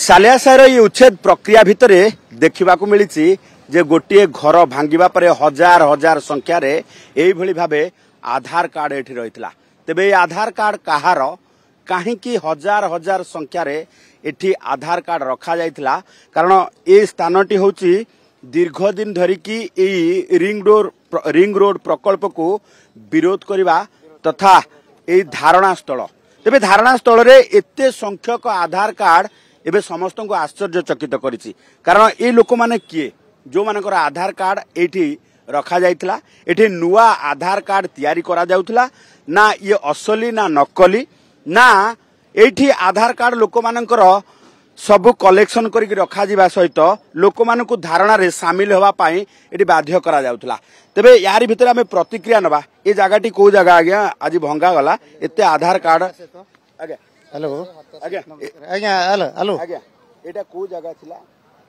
सालियासार ये उच्छेद प्रक्रिया भितर देखा मिली जे गोटे घर भांगा पर हजार हजार संख्यार यही भाव आधार कार्ड एठी रही तेबे आधार कार्ड कहार कहीं हजार हजार संख्यार एठी आधार कार्ड रखा जाइथिला कारण ये स्थानटी होची दीर्घ दिन धरिकी रिंग रोड प्रकल्प को विरोध करने तथा ये धारणा स्थल तेबे धारणा स्थल रे एते संख्यक आधार कार्ड एबे समस्त को आश्चर्यचकित करिछि कारण ये लोक माने किए जो मानकर आधार कार्ड एठी रखा जाइथिला एठी नुआ आधार कार्ड तैयारी करा जाउथिला ना ये असली ना नकली ना एठी आधार कार्ड लोक मानकर सब कलेक्शन करके रखा जिबा सहित लोक मानकु धारणा रे शामिल होवा पाई एठी बाध्य करा जाउथिला तेबे यारी भितर हमें प्रतिक्रिया नबा ए जगहटी को जगह आज्ञा आज भंगा गला एते आधार कार्ड आज्ञा हेलो आज्ञा आज्ञा हेलो हेलो आज्ञा एटा को जगह थिला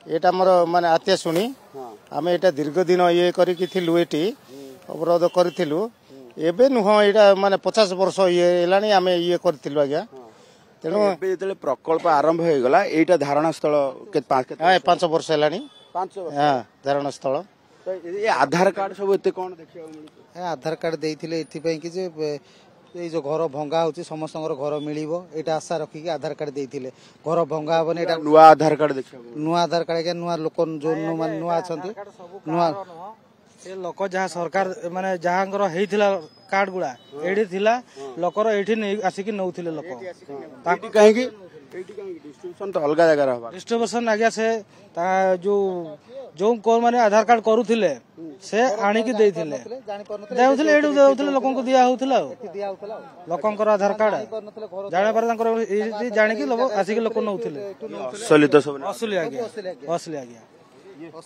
एटा मोर माने आत्या सुनी आमे एटा दीर्घ दिन ये करिकि थिलु एटी अवरोध करथिलु एबे नुह एटा माने 50 वर्ष ये एलानी आमे ये करथिलु आज्ञा तेनु एबे जेतले प्रकल्प आरंभ हो गला एटा धारणा स्थल के 5 वर्ष एलानी 5 वर्ष हां धारणा स्थल तो ये आधार कार्ड सब एते कोन देखियो मिलु आधार कार्ड देइथिले एथि पई कि जे ये जो घर भंगा होची समस्त घर मिलिबो एटा आशा रखी कि आधार कार्ड देइथिले घर भंगा हबने एटा नुआ आधार कार्ड देखियो नुआ आधार कार्ड के नुआ लोक जो नुआ छथि नुआ से लोक जहा सरकार माने जहांगर हेइथिला कार्ड गुडा एडी थिला लोकर एठी नै आसी कि नउथिले लोक ताकि काहे कि डिस्ट्रीब्यूशन तो अलग जगह रहबा डिस्ट्रीब्यूशन आज्ञा से जो कोन माने आधार कार्ड करूथिले से आनी कि देइथिले देउथिले एडु देउथिले लोकन को दिया होथिला लोकन को आधार कार्ड जाने पर तांकर जानि कि लोक आसी कि लोक नउथिले असली तो सब असली आज्ञा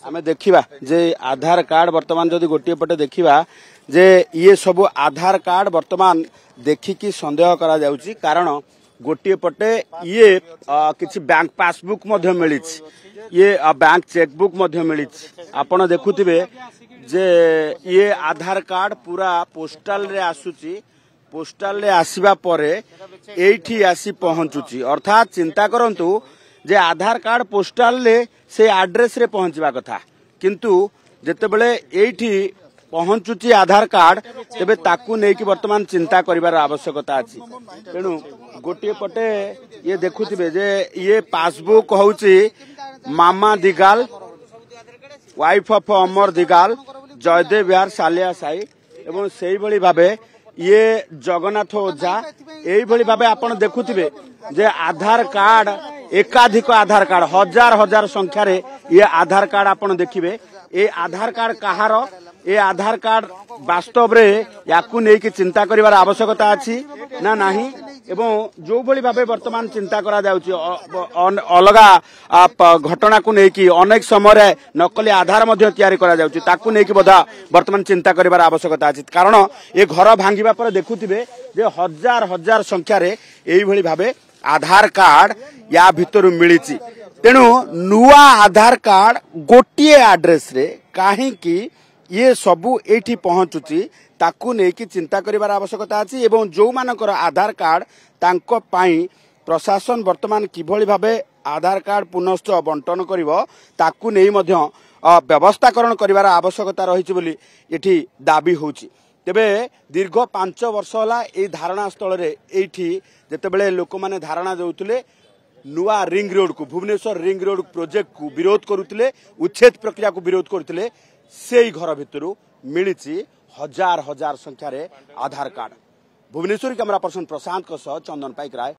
हमें देखिबा जे आधार कार्ड वर्तमान जदि गोटे पटे देखिबा जे ये सब आधार कार्ड वर्तमान देखिकी संदेह करा जाउची कारण गोटे पटे ये किछि बैंक पासबुक मध्य मिली ये बैंक चेकबुक मध्य मिली आपण देखुथिबे जे ये आधार कार्ड पूरा पोस्टल रे आसुची पोस्टल रे आसीबा परे एठी आसी पहुंचुची अर्थात चिंता करंतु जे आधार कार्ड पोस्टल रे से एड्रेस रे पहुंचबा कथा किंतु जेतेबेले एठी पहुंचुची आधार कार्ड तेबे ताकू नै कि वर्तमान चिंता करिवार आवश्यकता अछि तेनु गोटे पटे ये देखुथिबे जे ये पासबुक होउची मामा दिगाल वाइफ ऑफ अमर दिगाल जयदेव विहार सालिया साई एवं सेही भली भाबे ये जगन्नाथ ओझा एही भली भाबे आपण देखुथिबे जे आधार कार्ड एकाधिक आधार कार्ड हजार हजार संख्या रे ये आधार कार्ड आपण देखिबे ए आधार कार्ड कहार ए आधार कार्ड वास्तव रे याकू नै कि चिंता करिवार आवश्यकता अछि ना नाही एवं जो भली भाबे वर्तमान चिंता करा जाउची अलगा घटना को नै कि अनेक समय नकली आधार मध्य तैयारी करा जाउची ताकू नै कि बधा वर्तमान चिंता करिवार आवश्यकता अछि कारण ए घर भांगिबा पर देखुथिबे जे हजार हजार संख्या रे एही भली भाबे आधार कार्ड या भितर मिलिची तेणु नुआ आधार कार्ड गोटिए एड्रेस रे काहे कि ये सबू एठी पहुंचुची ताकू नै कि चिंता करिवार आवश्यकता अछि एवं जो मानकर आधार कार्ड तांको पाई प्रशासन वर्तमान किभली भाबे आधार कार्ड पुनश्च बंटन करिवो ताकू नै मध्य व्यवस्थाकरण करिवार आवश्यकता रहिछि बोली एठी दाबी होउची तेबे दीर्घ 5 वर्ष होला ए धारणा स्थल रे एठी जेतेबेले लोक माने धारणा देउतले नुआ रिंग रोड को भुवनेश्वर रिंग रोड प्रोजेक्ट को विरोध करुतले उच्छेद प्रक्रिया को विरोध करते से घर भितर मिली हजार हजार संख्यार आधार कार्ड भुवनेश्वर कैमरा पर्सन प्रशांत चंदन पाइक राय।